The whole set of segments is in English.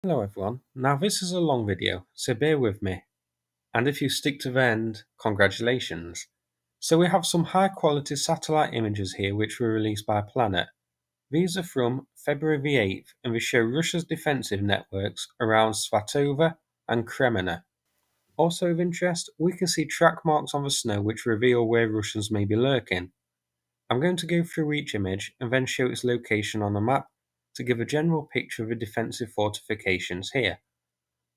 Hello everyone, now this is a long video, so bear with me, and if you stick to the end, congratulations. So we have some high quality satellite images here which were released by Planet. These are from February the 8th and they show Russia's defensive networks around Svatove and Kreminna. Also of interest, we can see track marks on the snow which reveal where Russians may be lurking. I'm going to go through each image and then show its location on a map to give a general picture of the defensive fortifications here.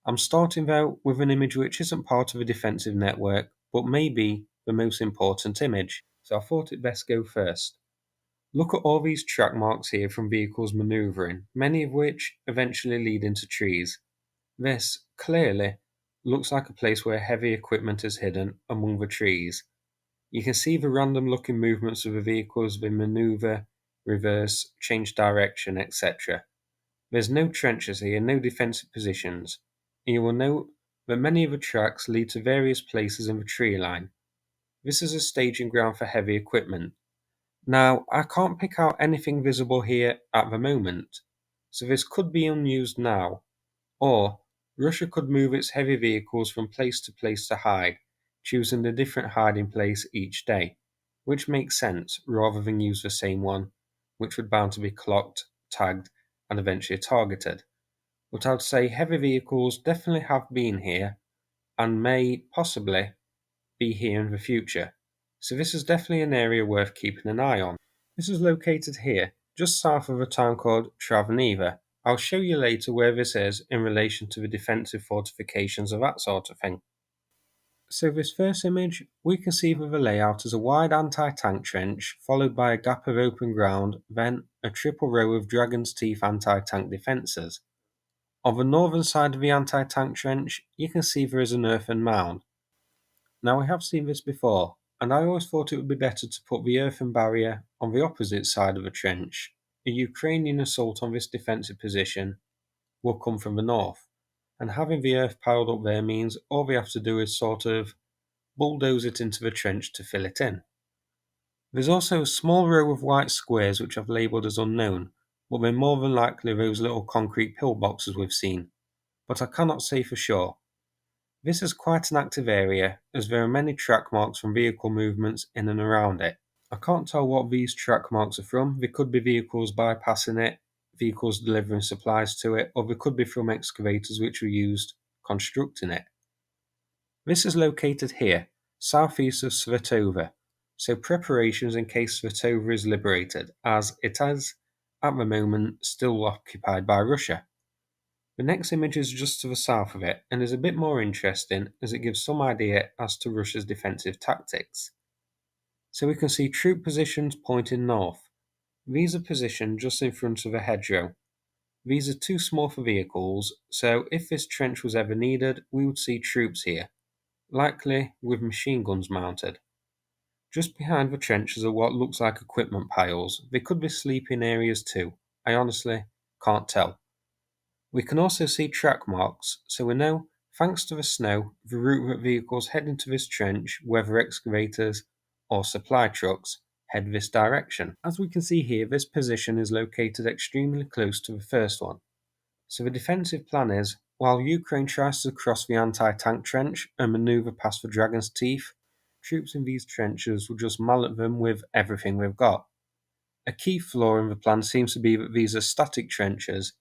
I'm starting though with an image which isn't part of a defensive network, but may be the most important image, so I thought it best go first. Look at all these track marks here from vehicles manoeuvring, many of which eventually lead into trees. This, clearly, looks like a place where heavy equipment is hidden among the trees. You can see the random looking movements of the vehicles, they manoeuvre, reverse, change direction, etc. There's no trenches here, no defensive positions, and you will note that many of the tracks lead to various places in the tree line. This is a staging ground for heavy equipment. Now, I can't pick out anything visible here at the moment, so this could be unused now, or Russia could move its heavy vehicles from place to hide, choosing a different hiding place each day, which makes sense rather than use the same one, which would bound to be clocked, tagged, and eventually targeted. But I'd say heavy vehicles definitely have been here and may possibly be here in the future, so this is definitely an area worth keeping an eye on. This is located here, just south of a town called Travneva. I'll show you later where this is in relation to the defensive fortifications of that sort of thing. So this first image, we can see that the layout is a wide anti-tank trench, followed by a gap of open ground, then a triple row of Dragon's Teeth anti-tank defences. On the northern side of the anti-tank trench, you can see there is an earthen mound. Now we have seen this before, and I always thought it would be better to put the earthen barrier on the opposite side of the trench. A Ukrainian assault on this defensive position will come from the north, and having the earth piled up there means all we have to do is sort of bulldoze it into the trench to fill it in. There's also a small row of white squares which I've labelled as unknown, but they're more than likely those little concrete pillboxes we've seen, but I cannot say for sure. This is quite an active area, as there are many track marks from vehicle movements in and around it. I can't tell what these track marks are from. They could be vehicles bypassing it, vehicles delivering supplies to it, or they could be from excavators which were used constructing it. This is located here, southeast of Svatove, so preparations in case Svatove is liberated, as it is, at the moment, still occupied by Russia. The next image is just to the south of it and is a bit more interesting as it gives some idea as to Russia's defensive tactics. So we can see troop positions pointing north. These are positioned just in front of a hedgerow. These are too small for vehicles, so if this trench was ever needed, we would see troops here, likely with machine guns mounted. Just behind the trenches are what looks like equipment piles. They could be sleeping areas too. I honestly can't tell. We can also see track marks, so we know, thanks to the snow, the route that vehicles heading to this trench, whether excavators or supply trucks, head this direction. As we can see here, this position is located extremely close to the first one. So the defensive plan is, while Ukraine tries to cross the anti-tank trench and manoeuvre past the Dragon's Teeth, troops in these trenches will just mallet them with everything they've got. A key flaw in the plan seems to be that these are static trenches,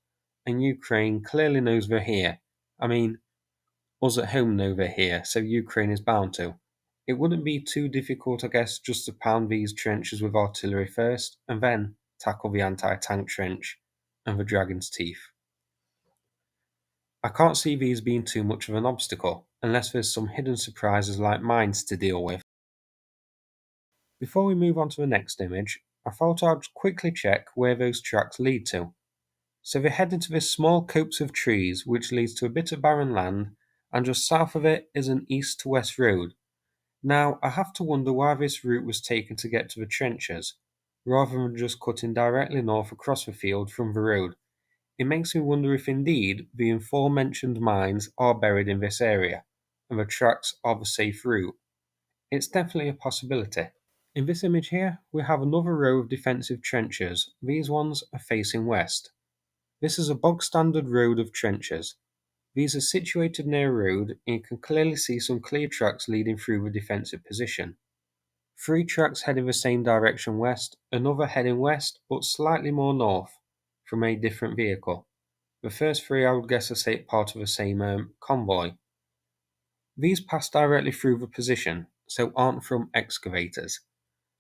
and Ukraine clearly knows they're here. I mean, us at home know they're here, so Ukraine is bound to. It wouldn't be too difficult, I guess, just to pound these trenches with artillery first, and then tackle the anti-tank trench and the Dragon's Teeth. I can't see these being too much of an obstacle, unless there's some hidden surprises like mines to deal with. Before we move on to the next image, I thought I'd quickly check where those tracks lead to. So they head into this small copse of trees which leads to a bit of barren land, and just south of it is an east to west road. Now I have to wonder why this route was taken to get to the trenches, rather than just cutting directly north across the field from the road. It makes me wonder if indeed the aforementioned mines are buried in this area, and the tracks are the safe route. It's definitely a possibility. In this image here, we have another row of defensive trenches. These ones are facing west. This is a bog standard road of trenches. These are situated near a road and you can clearly see some clear tracks leading through the defensive position. 3 tracks heading the same direction west, another heading west but slightly more north from a different vehicle. The first 3 I would guess are part of the same convoy. These pass directly through the position, so aren't from excavators.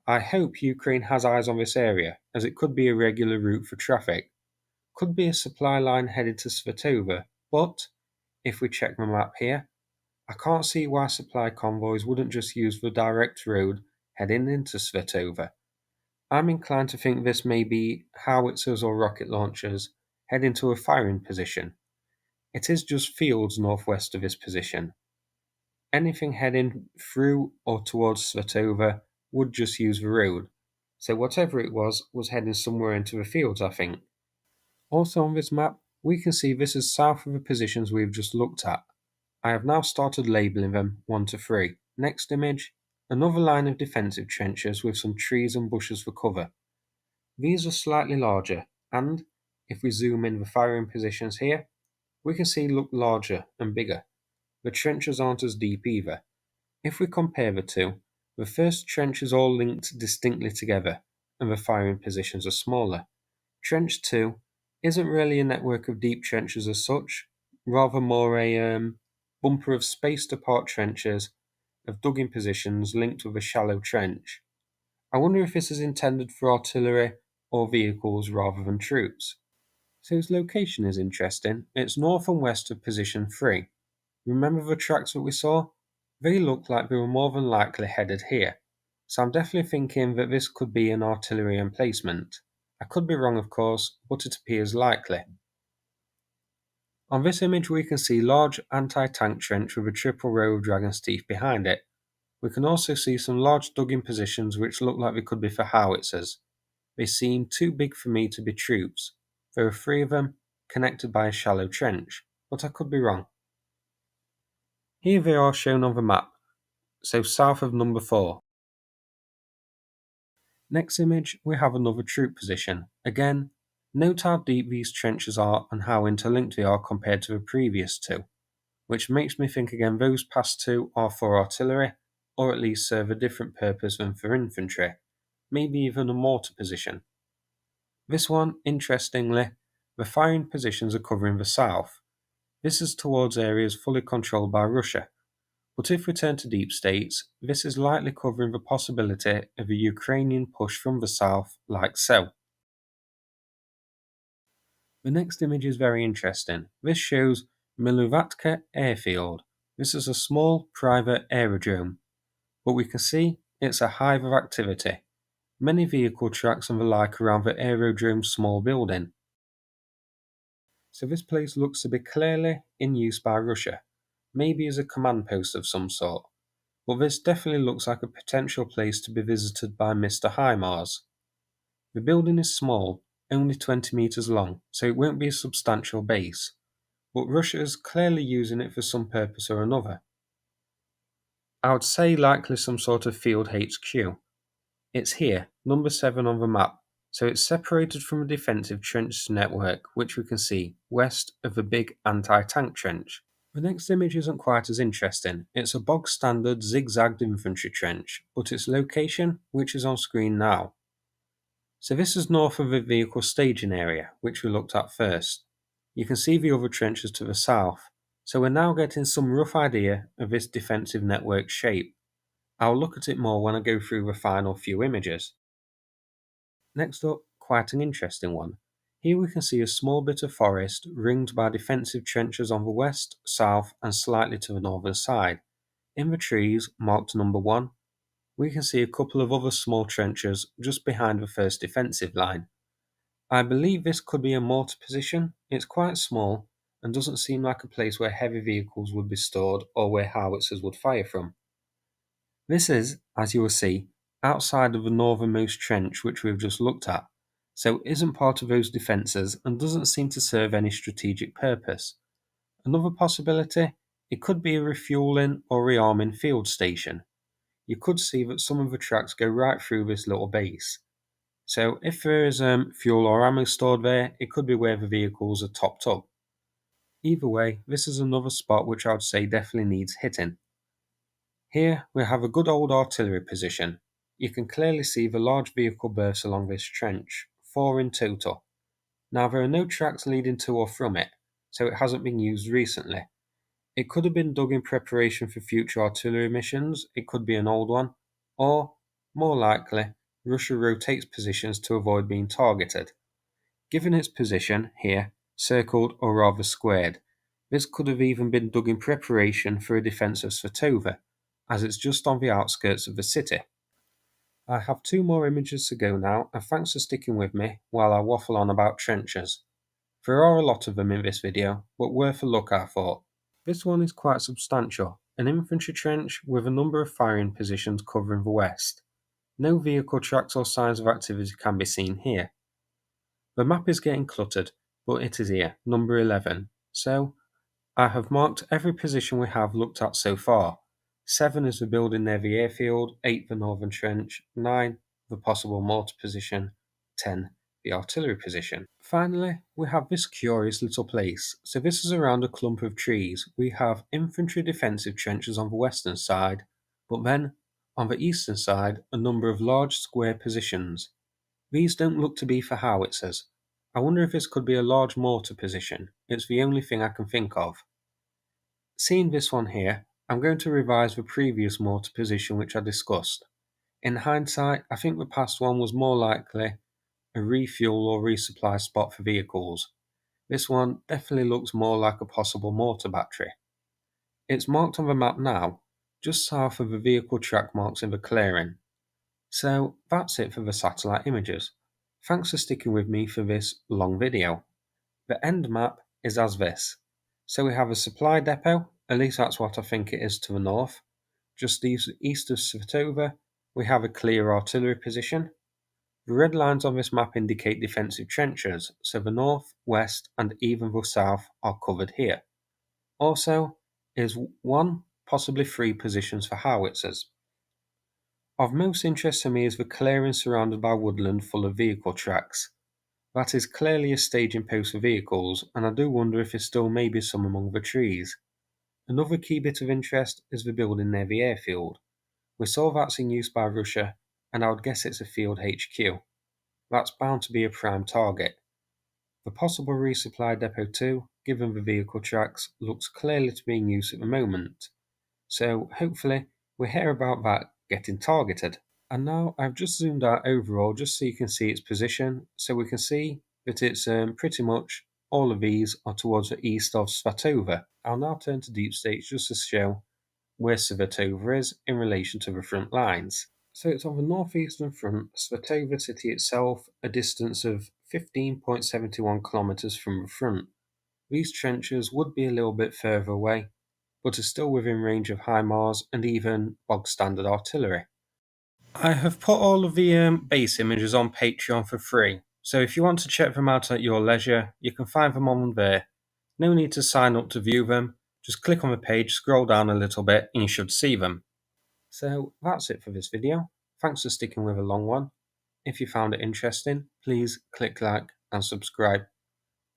I hope Ukraine has eyes on this area, as it could be a regular route for traffic. Could be a supply line headed to Svatove, but if we check the map here, I can't see why supply convoys wouldn't just use the direct road heading into Svatove. I'm inclined to think this may be howitzers or rocket launchers heading to a firing position. It is just fields northwest of this position. Anything heading through or towards Svatove would just use the road, so whatever it was heading somewhere into the fields, I think. Also on this map, we can see this is south of the positions we've just looked at. I have now started labelling them 1 to 3. Next image, another line of defensive trenches with some trees and bushes for cover. These are slightly larger, and if we zoom in the firing positions here, we can see look larger and bigger. The trenches aren't as deep either. If we compare the two, the first trench is all linked distinctly together, and the firing positions are smaller. Trench 2 isn't really a network of deep trenches as such, rather more a bumper of spaced apart trenches of dug in positions linked with a shallow trench. I wonder if this is intended for artillery or vehicles rather than troops. So its location is interesting. It's north and west of position 3. Remember the tracks that we saw? They look like they were more than likely headed here. So I'm definitely thinking that this could be an artillery emplacement. I could be wrong of course, but it appears likely. On this image we can see large anti-tank trench with a triple row of dragon's teeth behind it. We can also see some large dug-in positions which look like they could be for howitzers. They seem too big for me to be troops. There are 3 of them, connected by a shallow trench, but I could be wrong. Here they are shown on the map, so south of number 4. Next image we have another troop position. Again, note how deep these trenches are and how interlinked they are compared to the previous 2, which makes me think again those past 2 are for artillery, or at least serve a different purpose than for infantry, maybe even a mortar position. This one, interestingly, the firing positions are covering the south. This is towards areas fully controlled by Russia, but if we turn to deep states, this is likely covering the possibility of a Ukrainian push from the south like so. The next image is very interesting. This shows Milovatka airfield. This is a small private aerodrome, but we can see it's a hive of activity. Many vehicle tracks and the like around the aerodrome's small building. So this place looks to be clearly in use by Russia, maybe as a command post of some sort, but this definitely looks like a potential place to be visited by Mr. HIMARS. The building is small, only 20 metres long, so it won't be a substantial base, but Russia is clearly using it for some purpose or another. I would say likely some sort of field HQ. It's here, number 7 on the map, so it's separated from a defensive trench network which we can see west of the big anti-tank trench. The next image isn't quite as interesting. It's a bog standard zigzagged infantry trench, but its location, which is on screen now. So this is north of the vehicle staging area, which we looked at first. You can see the other trenches to the south, so we're now getting some rough idea of this defensive network's shape. I'll look at it more when I go through the final few images. Next up, quite an interesting one. Here we can see a small bit of forest ringed by defensive trenches on the west, south and slightly to the northern side. In the trees, marked number 1, we can see a couple of other small trenches just behind the first defensive line. I believe this could be a mortar position. It's quite small and doesn't seem like a place where heavy vehicles would be stored or where howitzers would fire from. This is, as you will see, outside of the northernmost trench which we've just looked at, so isn't part of those defences and doesn't seem to serve any strategic purpose. Another possibility, it could be a refuelling or rearming field station. You could see that some of the tracks go right through this little base. So if there is fuel or ammo stored there, it could be where the vehicles are topped up. Either way, this is another spot which I would say definitely needs hitting. Here we have a good old artillery position. You can clearly see the large vehicle berths along this trench, 4 in total. Now there are no tracks leading to or from it, so it hasn't been used recently. It could have been dug in preparation for future artillery missions, it could be an old one, or, more likely, Russia rotates positions to avoid being targeted. Given its position, here, circled or rather squared, this could have even been dug in preparation for a defence of Svatove, as it's just on the outskirts of the city. I have 2 more images to go now, and thanks for sticking with me while I waffle on about trenches. There are a lot of them in this video, but worth a look I thought. This one is quite substantial, an infantry trench with a number of firing positions covering the west. No vehicle tracks or signs of activity can be seen here. The map is getting cluttered, but it is here, number 11, so I have marked every position we have looked at so far. 7 is the building near the airfield, 8 the northern trench, 9 the possible mortar position, 10 the artillery position. Finally, we have this curious little place. So this is around a clump of trees. We have infantry defensive trenches on the western side, but then, on the eastern side, a number of large square positions. These don't look to be for howitzers. I wonder if this could be a large mortar position. It's the only thing I can think of. Seeing this one here, I'm going to revise the previous mortar position which I discussed. In hindsight, I think the past one was more likely a refuel or resupply spot for vehicles. This one definitely looks more like a possible mortar battery. It's marked on the map now, just south of the vehicle track marks in the clearing. So that's it for the satellite images. Thanks for sticking with me for this long video. The end map is as this. So we have a supply depot, at least that's what I think it is to the north. Just east of Svatove, we have a clear artillery position. The red lines on this map indicate defensive trenches, so the north, west and even the south are covered here. Also is 1, possibly 3 positions for howitzers. Of most interest to me is the clearing surrounded by woodland full of vehicle tracks. That is clearly a staging post for vehicles, and I do wonder if there still may be some among the trees. Another key bit of interest is the building near the airfield. We saw that's in use by Russia, and I would guess it's a field HQ. That's bound to be a prime target. The possible resupply depot too, given the vehicle tracks, looks clearly to be in use at the moment. So hopefully we hear about that getting targeted. And now I've just zoomed out overall just so you can see its position, so we can see that it's pretty much all of these are towards the east of Svatove. I'll now turn to deep state just to show where Svatove is in relation to the front lines. So it's on the northeastern front, Svatove city itself, a distance of 15.71 kilometers from the front. These trenches would be a little bit further away, but are still within range of HIMARS and even bog standard artillery. I have put all of the base images on Patreon for free, so if you want to check them out at your leisure, you can find them on there. No need to sign up to view them, just click on the page, scroll down a little bit and you should see them. So that's it for this video. Thanks for sticking with a long one. If you found it interesting, please click like and subscribe.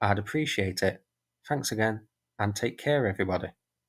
I'd appreciate it. Thanks again, and take care everybody.